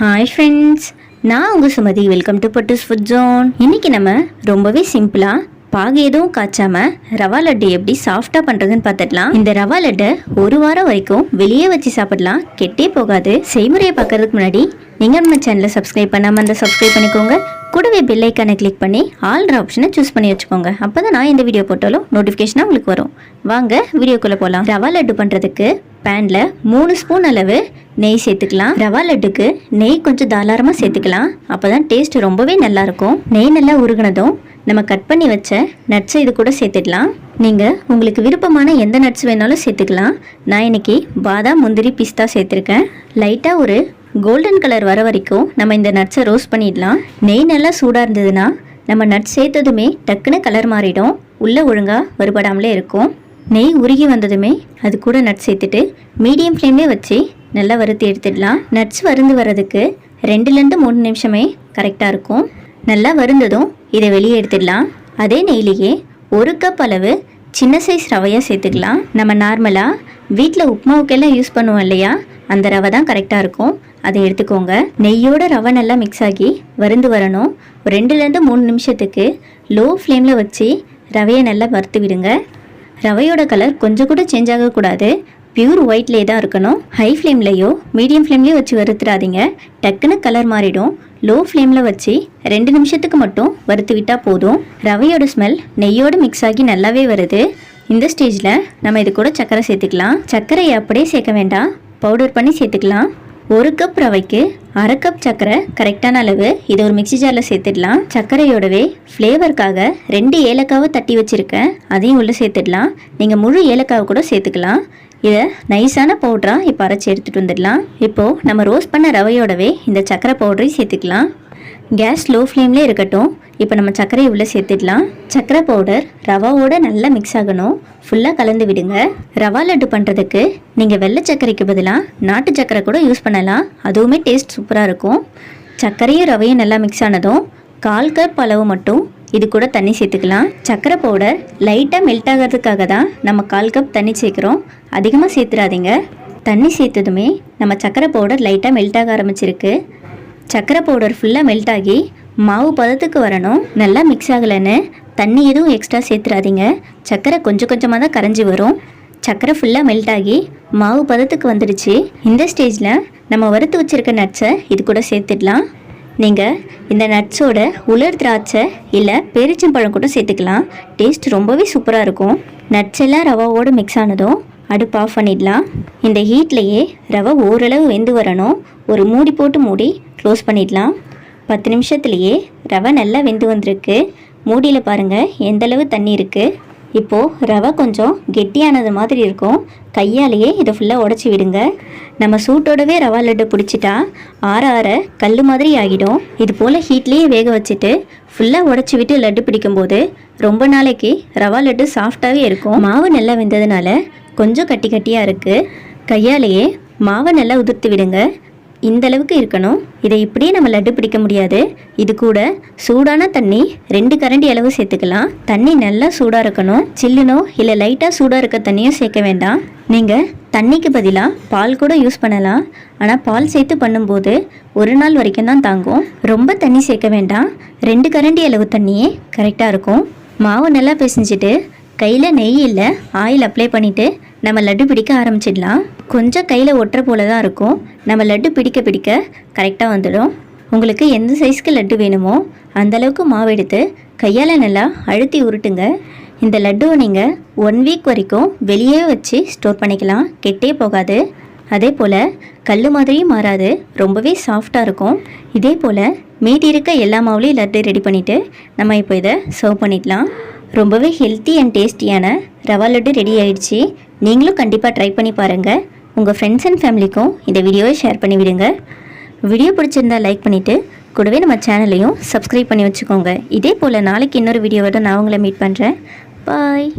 Hi friends, நான் உங்கள் Sumathi. Welcome to Pattu's food zone. இன்றைக்கி நம்ம ரொம்பவே சிம்பிளாக பாகு எதுவும் காய்ச்சாம ரவா லட்டு எப்படி சாஃப்டாக பண்ணுறதுன்னு பார்த்துடலாம். இந்த ரவா லட்டை ஒரு வாரம் வரைக்கும் வெளியே வச்சு சாப்பிடலாம், கெட்டே போகாது. செய்முறையை பார்க்கறதுக்கு முன்னாடி நீங்கள் நம்ம சேனலை சப்ஸ்கிரைப் பண்ணாமல் அந்த சப்ஸ்கிரைப் பண்ணிக்கோங்க. கூடவே பெல் ஐக்கானை கிளிக் பண்ணி ஆல்ற ஆப்ஷனை சூஸ் பண்ணி வச்சுக்கோங்க. அப்போ தான் நான் இந்த வீடியோ போட்டாலும் நோட்டிஃபிகேஷனாக உங்களுக்கு வரும். வாங்க வீடியோக்குள்ளே போகலாம். ரவா லட்டு பண்ணுறதுக்கு பேனில் 3 ஸ்பூன் அளவு நெய் சேர்த்துக்கலாம். ரவா லட்டுக்கு நெய் கொஞ்சம் தாராளமாக சேர்த்துக்கலாம், அப்போ தான் டேஸ்ட் ரொம்பவே நல்லாயிருக்கும். நெய் நல்லா உருகினதும் நம்ம கட் பண்ணி வச்ச நட்ஸை இது கூட சேர்த்துக்கலாம். நீங்கள் உங்களுக்கு விருப்பமான எந்த நட்ஸ் வேணாலும் சேர்த்துக்கலாம். நான் இன்னைக்கு பாதாம், முந்திரி, பிஸ்தா சேர்த்துருக்கேன். லைட்டாக ஒரு கோல்டன் கலர் வர வரைக்கும் நம்ம இந்த நட்ஸை ரோஸ்ட் பண்ணிடலாம். நெய் நல்லா சூடாக இருந்ததுன்னா நம்ம நட்ஸ் சேர்த்ததுமே டக்குன்னு கலர் மாறிடும், உள்ளே ஒழுங்காக வறுபடாமலே இருக்கும். நெய் உருகி வந்ததுமே அது கூட நட்ஸ் சேர்த்துட்டு மீடியம் ஃப்ளேம்லேயே வச்சு நல்லா வறுத்து எடுத்துடலாம். நட்ஸ் வறுந்து வர்றதுக்கு 2லேருந்து 3 நிமிஷமே கரெக்டாக இருக்கும். நல்லா வருந்ததும் இதை வெளியே எடுத்துடலாம். அதே நெய்லேயே 1 கப் அளவு சின்ன சைஸ் ரவையாக சேர்த்துக்கலாம். நம்ம நார்மலாக வீட்டில் உப்புமாவுக்கெல்லாம் யூஸ் பண்ணுவோம் இல்லையா, அந்த ரவை தான் கரெக்டாக இருக்கும், அதை எடுத்துக்கோங்க. நெய்யோட ரவை நல்லா மிக்ஸ் ஆகி வறுந்து வரணும். 2லேருந்து 3 நிமிஷத்துக்கு லோ ஃப்ளேமில் வச்சு ரவையை நல்லா வறுத்து விடுங்க. ரவையோட கலர் கொஞ்சம் கூட சேஞ்ச் ஆகக்கூடாது, பியூர் ஒயிட்லேயே தான் இருக்கணும். ஹை ஃப்ளேம்லேயோ மீடியம் ஃப்ளேம்லேயோ வச்சு வறுத்துறாதீங்க, டக்குன்னு கலர் மாறிடும். லோ ஃப்ளேமில் வச்சு 2 நிமிஷத்துக்கு மட்டும் வறுத்து விட்டால் போதும். ரவையோட ஸ்மெல் நெய்யோடு மிக்ஸ் ஆகி நல்லாவே வருது. இந்த ஸ்டேஜில் நம்ம இது கூட சர்க்கரை சேர்த்துக்கலாம். சர்க்கரையை அப்படியே சேர்க்க வேண்டாம், பவுடர் பண்ணி சேர்த்துக்கலாம். 1 கப் ரவைக்கு 1/2 கப் சர்க்கரை கரெக்டான அளவு. இதை ஒரு மிக்சி ஜாரில் சேர்த்துடலாம். சர்க்கரையோடவே ஃப்ளேவருக்காக 2 ஏலக்காவை தட்டி வச்சுருக்கேன், அதையும் உள்ளே சேர்த்துடலாம். நீங்கள் முழு ஏலக்காவை கூட சேர்த்துக்கலாம். இதை நைஸான பவுடராக இப்போ அரைச்சி எடுத்துகிட்டு வந்துடலாம். இப்போது நம்ம ரோஸ்ட் பண்ண ரவையோடவே இந்த சர்க்கரை பவுடரையும் சேர்த்துக்கலாம். கேஸ் லோ ஃப்ளேம்லேயே இருக்கட்டும். இப்போ நம்ம சர்க்கரையை உள்ளே சேர்த்துடலாம். சர்க்கரை பவுடர் ரவாவோட நல்லா மிக்ஸ் ஆகணும், ஃபுல்லாக கலந்து விடுங்க. ரவா லட்டு பண்ணுறதுக்கு நீங்கள் வெள்ளை சர்க்கரைக்கு பதிலாக நாட்டு சர்க்கரை கூட யூஸ் பண்ணலாம், அதுவுமே டேஸ்ட் சூப்பராக இருக்கும். சர்க்கரையும் ரவையும் நல்லா மிக்ஸ் ஆனதும் 1/4 கப் அளவு மட்டும் இது கூட தண்ணி சேர்த்துக்கலாம். சர்க்கரை பவுடர் லைட்டாக மெல்ட் ஆகிறதுக்காக தான் நம்ம 1/4 கப் தண்ணி சேர்க்குறோம், அதிகமாக சேர்த்துடாதீங்க. தண்ணி சேர்த்ததுமே நம்ம சர்க்கரை பவுடர் லைட்டாக மெல்ட் ஆக ஆரம்பிச்சிருக்கு. சர்க்கரை பவுடர் ஃபுல்லாக மெல்ட் ஆகி மாவு பதத்துக்கு வரணும். நல்லா மிக்ஸ் ஆகலைன்னு தண்ணி எதுவும் எக்ஸ்ட்ரா சேர்த்துடாதீங்க, சர்க்கரை கொஞ்சம் கொஞ்சமாக தான் கரைஞ்சி வரும். சர்க்கரை ஃபுல்லாக மெல்ட் ஆகி மாவு பதத்துக்கு வந்துடுச்சு. இந்த ஸ்டேஜில் நம்ம வறுத்து வச்சுருக்க நட்ஸை இது கூட சேர்த்துடலாம். நீங்கள் இந்த நட்ஸோட உலர் திராட்சை இல்லை பேரிச்சம்பழம் கூட சேர்த்துக்கலாம், டேஸ்ட் ரொம்பவே சூப்பராக இருக்கும். நட்ஸ் எல்லாம் ரவாவோடு மிக்ஸ் ஆனதும் அடுப்பு ஆஃப் பண்ணிடலாம். இந்த ஹீட்லேயே ரவை ஓரளவு வெந்து வரணும். ஒரு மூடி போட்டு மூடி க்ளோஸ் பண்ணிடலாம். 10 நிமிஷத்துலேயே ரவை நல்லா வெந்து வந்திருக்கு. மூடியில் பாருங்கள் எந்தளவு தண்ணி இருக்குது. இப்போது ரவை கொஞ்சம் கெட்டியானது மாதிரி இருக்கும், கையாலேயே இதை ஃபுல்லாக உடச்சி விடுங்க. நம்ம சூட்டோடவே ரவா லட்டு பிடிச்சிட்டா ஆற ஆற கல் மாதிரி ஆகிடும். இது போல் ஹீட்லேயே வேக வச்சுட்டு ஃபுல்லாக உடச்சி விட்டு லட்டு பிடிக்கும்போது ரொம்ப நாளைக்கு ரவா லட்டு சாஃப்டாகவே இருக்கும். மாவு நல்லா வெந்ததுனால கொஞ்சம் கட்டி கட்டியாக இருக்குது, கையாலேயே மாவை நல்லா உதிர்த்து விடுங்க. இந்த அளவுக்கு இருக்கணும். இதை இப்படியே நம்ம லட்டு பிடிக்க முடியாது, இது கூட சூடான தண்ணி 2 கரண்டி அளவு சேர்த்துக்கலாம். தண்ணி நல்லா சூடாக இருக்கணும், சில்லுனோ இல்லை லைட்டாக சூடாக இருக்க தண்ணியும் சேர்க்க வேண்டாம். நீங்கள் தண்ணிக்கு பதிலாக பால் கூட யூஸ் பண்ணலாம், ஆனால் பால் சேர்த்து பண்ணும்போது 1 நாள் வரைக்கும் தான் தாங்கும். ரொம்ப தண்ணி சேர்க்க வேண்டாம், 2 கரண்டி அளவு தண்ணியே கரெக்டாக இருக்கும். மாவு நல்லா பிசைஞ்சிட்டு கையில் நெய் இல்லை ஆயில் அப்ளை பண்ணிவிட்டு நம்ம லட்டு பிடிக்க ஆரம்பிச்சிடலாம். கொஞ்சம் கையில் ஒட்டுற போல தான் இருக்கும், நம்ம லட்டு பிடிக்க பிடிக்க கரெக்டாக வந்துடும். உங்களுக்கு எந்த சைஸ்க்கு லட்டு வேணுமோ அந்தளவுக்கு மாவு எடுத்து கையால் நல்லா அழுத்தி உருட்டுங்க. இந்த லட்டுவை நீங்கள் 1 வீக் வரைக்கும் வெளியே வச்சு ஸ்டோர் பண்ணிக்கலாம், கெட்டே போகாது. அதே போல் கல் மாதிரியும் மாறாது, ரொம்பவே சாஃப்டாக இருக்கும். இதே போல் மீதி இருக்க எல்லா மாவுலையும் லட்டு ரெடி பண்ணிவிட்டு நம்ம இப்போ இதை சர்வ் பண்ணிடலாம். ரொம்பவே ஹெல்த்தி அண்ட் டேஸ்டியான ரவா லட்டு ரெடி ஆயிடுச்சு. நீங்களும் கண்டிப்பாக ட்ரை பண்ணி பாருங்கள். உங்கள் ஃப்ரெண்ட்ஸ் அண்ட் ஃபேமிலிக்கும் இந்த வீடியோவை ஷேர் பண்ணி விடுங்க. வீடியோ பிடிச்சிருந்தா லைக் பண்ணிவிட்டு கூடவே நம்ம சேனலையும் சப்ஸ்கிரைப் பண்ணி வச்சுக்கோங்க. இதே போல் நாளைக்கு இன்னொரு வீடியோவோட நான் உங்களை மீட் பண்ணுறேன். பாய்.